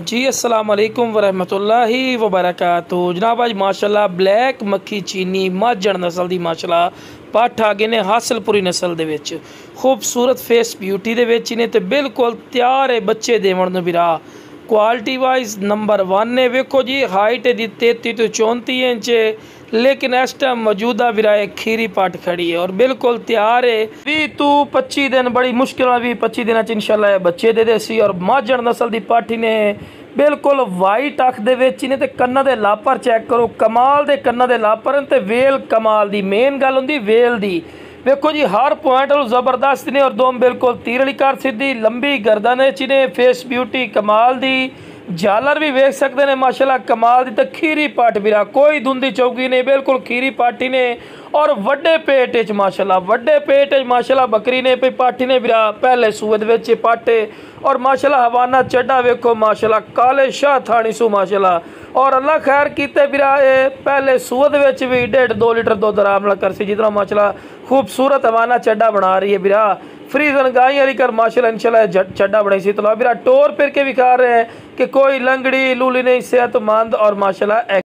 जी अस्सलाम वालेकुम वरहमतुल्लाहि वबरकातुहू। जनाब आज माशाल्लाह ब्लैक मक्खी चीनी माझड़ नस्ल की माशाल्लाह पट्ठ आ गए ने हासलपुरी नस्ल दे विच खूबसूरत फेस ब्यूटी दे विच ने ते बिल्कुल तैयार है बच्चे देवन नूं बिरा। क्वालिटी वाइज नंबर 1 ने। वेखो जी हाइट दी 33 तो 34 इंच है, लेकिन इस टाइम मौजूदा बिरा एक खीरी पट खड़ी है और बिल्कुल तैयार है। 20 तो 25 दिन बड़ी मुश्किल 20-25 दिन इंशाल्लाह बच्चे दे देसी। और माझड़ नस्ल की पट्ठ ने बिल्कुल वाइट अख दे विच ने ते कन्ना दे लापर चेक करो, कमाल दे कन्ना दे लापर ते वेल कमाल दी। मेन गल हुंदी वेल दी। देखो जी हर पॉइंट जबरदस्त ने और दोम बिल्कुल तीरली कर सीधी लंबी गर्दन ने। फेस ब्यूटी कमाल दी, झालर भी वेख सकते हैं माशाल्लाह कमाल दी। तो खीरी पट बिरा कोई धुंधी चौकी नहीं, बिल्कुल खीरी पाटी ने और वड्डे पेट च माशाल्लाह वड्डे पेट माशाल्लाह बकरी ने पाठी ने बिरा पहले सूए दे पाटे। और माशाल्लाह हवाना चड्डा वेखो माशाल्लाह काले शाह थानी सू माशाल्लाह। और अल्लाह खैर कीते बिरा पहले सूए दे भी 1.5-2 लीटर दुध आराम नाल कर सी, जितना माशाल्लाह खूबसूरत हवाना चड्डा बना रही है बिरा। फ्रीजन गाय वाली कर माशाल्लाह इंशाल्लाह चड्डा बनाई सी। तो बिरा टोर फिर के भी खा रहे हैं कि कोई लंगड़ी लूली नहीं, सेहतमंद और माशाल्लाह